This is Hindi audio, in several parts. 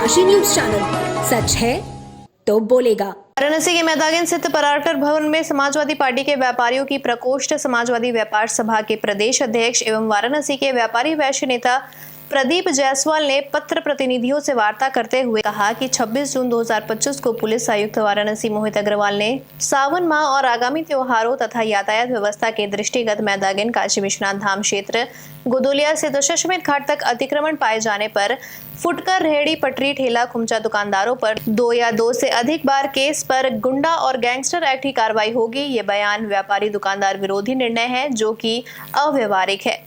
काशी न्यूज चैनल, सच है तो बोलेगा। वाराणसी के मैदान स्थित परार्टर भवन में समाजवादी पार्टी के व्यापारियों की प्रकोष्ठ समाजवादी व्यापार सभा के प्रदेश अध्यक्ष एवं वाराणसी के व्यापारी वैश्य नेता प्रदीप जायसवाल ने पत्र प्रतिनिधियों से वार्ता करते हुए कहा कि 26 जून 2025 को पुलिस आयुक्त वाराणसी मोहित अग्रवाल ने सावन माह और आगामी त्योहारों तथा यातायात व्यवस्था के दृष्टिगत मैदान काशी विश्वनाथ धाम क्षेत्र गोदोलिया से दशाश्वमेध घाट तक अतिक्रमण पाए जाने पर फुटकर रेहड़ी पटरी ठेला खुमचा दुकानदारों पर 2 या 2 से अधिक बार केस पर गुंडा और गैंगस्टर एक्ट की कार्रवाई होगी। ये बयान व्यापारी दुकानदार विरोधी निर्णय है जो कि अव्यवहारिक है।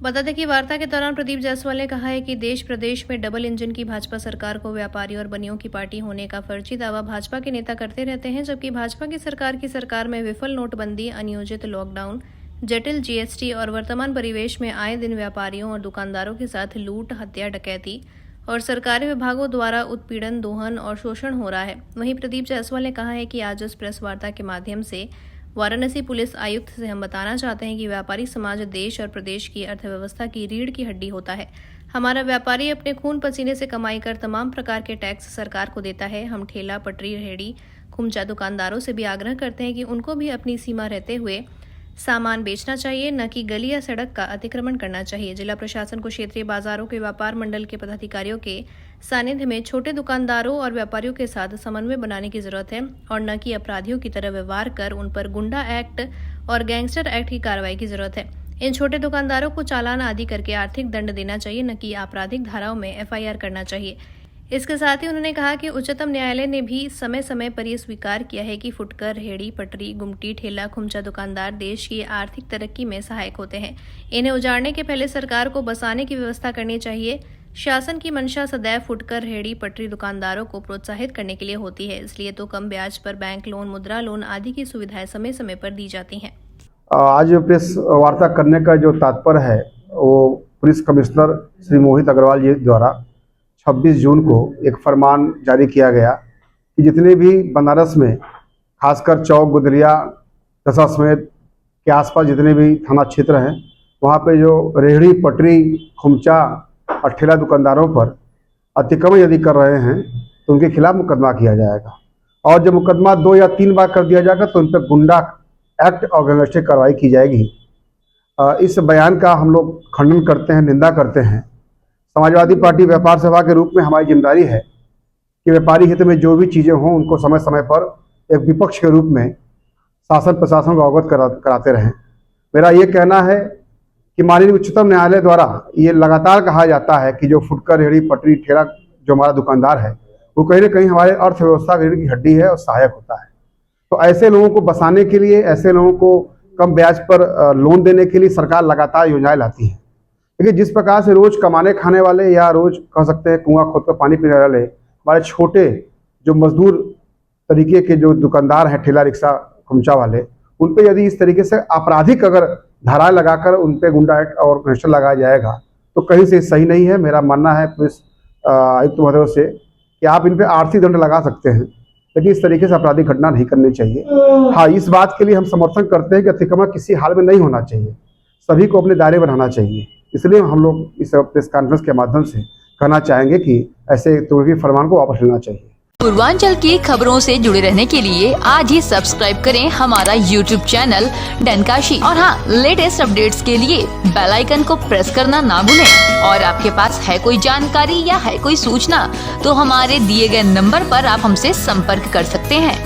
बता दें कि वार्ता के दौरान प्रदीप जायसवाल ने कहा है कि देश प्रदेश में डबल इंजन की भाजपा सरकार को व्यापारी और बनियों की पार्टी होने का फर्जी दावा भाजपा के नेता करते रहते हैं, जबकि भाजपा की सरकार में विफल नोटबंदी, अनियोजित लॉकडाउन, जटिल जीएसटी और वर्तमान परिवेश में आए दिन व्यापारियों और दुकानदारों के साथ लूट, हत्या, डकैती और सरकारी विभागों द्वारा उत्पीड़न, दोहन और शोषण हो रहा है। वहीं प्रदीप जायसवाल ने कहा है कि आज इस प्रेस वार्ता के माध्यम से वाराणसी पुलिस आयुक्त से हम बताना चाहते हैं कि व्यापारी समाज देश और प्रदेश की अर्थव्यवस्था की रीढ़ की हड्डी होता है। हमारा व्यापारी अपने खून पसीने से कमाई कर तमाम प्रकार के टैक्स सरकार को देता है। हम ठेला, पटरी, रेहड़ी, खुमचा दुकानदारों से भी आग्रह करते हैं कि उनको भी अपनी सीमा रहते हुए सामान बेचना चाहिए, न कि गली या सड़क का अतिक्रमण करना चाहिए। जिला प्रशासन को क्षेत्रीय बाजारों के व्यापार मंडल के पदाधिकारियों के सानिध्य में छोटे दुकानदारों और व्यापारियों के साथ समन्वय बनाने की जरूरत है और न कि अपराधियों की तरह व्यवहार कर उन पर गुंडा एक्ट और गैंगस्टर एक्ट की कार्रवाई की जरूरत है। इन छोटे दुकानदारों को चालान आदि करके आर्थिक दंड देना चाहिए, न कि आपराधिक धाराओं में एफआईआर करना चाहिए। इसके साथ ही उन्होंने कहा कि उच्चतम न्यायालय ने भी समय समय पर यह स्वीकार किया है कि फुटकर, रेहड़ी, पटरी, गुमटी, ठेला, खुमचा दुकानदार देश की आर्थिक तरक्की में सहायक होते हैं। इन्हें उजाड़ने के पहले सरकार को बसाने की व्यवस्था करनी चाहिए। शासन की मंशा सदैव फुटकर, रेहड़ी, पटरी दुकानदारों को प्रोत्साहित करने के लिए होती है, इसलिए तो कम ब्याज पर बैंक लोन, मुद्रा लोन आदि की सुविधाएं समय समय पर दी जाती हैं। आज प्रेस वार्ता करने का जो तात्पर्य है वो पुलिस कमिश्नर श्री मोहित अग्रवाल जी द्वारा 26 जून को एक फरमान जारी किया गया कि जितने भी बनारस में खासकर चौक, गोदलिया, दशाश्वमेध के आसपास जितने भी थाना क्षेत्र हैं वहाँ पे जो रेहड़ी, पटरी, खुमचा और ठेला दुकानदारों पर अतिक्रमण यदि कर रहे हैं तो उनके खिलाफ मुकदमा किया जाएगा और जब मुकदमा 2 या 3 बार कर दिया जाएगा तो उन पर गुंडा एक्ट और गैंगस्टर कार्रवाई की जाएगी। इस बयान का हम लोग खंडन करते हैं, निंदा करते हैं। समाजवादी पार्टी व्यापार सभा के रूप में हमारी जिम्मेदारी है कि व्यापारी हित में जो भी चीज़ें हों उनको समय समय पर एक विपक्ष के रूप में शासन प्रशासन को अवगत कराते रहें। मेरा ये कहना है कि माननीय उच्चतम न्यायालय द्वारा ये लगातार कहा जाता है कि जो फुटकर, रेहड़ी, पटरी, ठेला जो हमारा दुकानदार है वो कहीं ना कहीं हमारे अर्थव्यवस्था की रीढ़ की हड्डी है और सहायक होता है। तो ऐसे लोगों को बसाने के लिए, ऐसे लोगों को कम ब्याज पर लोन देने के लिए सरकार लगातार योजनाएं लाती है। लेकिन जिस प्रकार से रोज कमाने खाने वाले या रोज कह सकते हैं कुआं खोद कर पानी पीने वाले हमारे छोटे जो मजदूर तरीके के जो दुकानदार हैं, ठेला, रिक्शा, खुमचा वाले, उन पे यदि इस तरीके से आपराधिक अगर धाराएं लगाकर उन पे गुंडा एक्ट और गैंगस्टर लगाया जाएगा तो कहीं से सही नहीं है। मेरा मानना है पुलिस आयुक्त महोदय से कि आप इन पे आर्थिक दंड लगा सकते हैं, लेकिन इस तरीके से आपराधिक घटना नहीं करनी चाहिए। हाँ, इस बात के लिए हम समर्थन करते हैं कि अतिक्रमण किसी हाल में नहीं होना चाहिए, सभी को अपने दायरे बनाना चाहिए। इसलिए हम लोग इस प्रेस कॉन्फ्रेंस के माध्यम से कहना चाहेंगे कि ऐसे तुर्की फरमान को वापस लेना चाहिए। पूर्वांचल की खबरों से जुड़े रहने के लिए आज ही सब्सक्राइब करें हमारा YouTube चैनल डनकाशी और हाँ, लेटेस्ट अपडेट्स के लिए बेल आइकन को प्रेस करना ना भूलें। और आपके पास है कोई जानकारी या है कोई सूचना तो हमारे दिए गए नंबर पर आप हमसे संपर्क कर सकते हैं।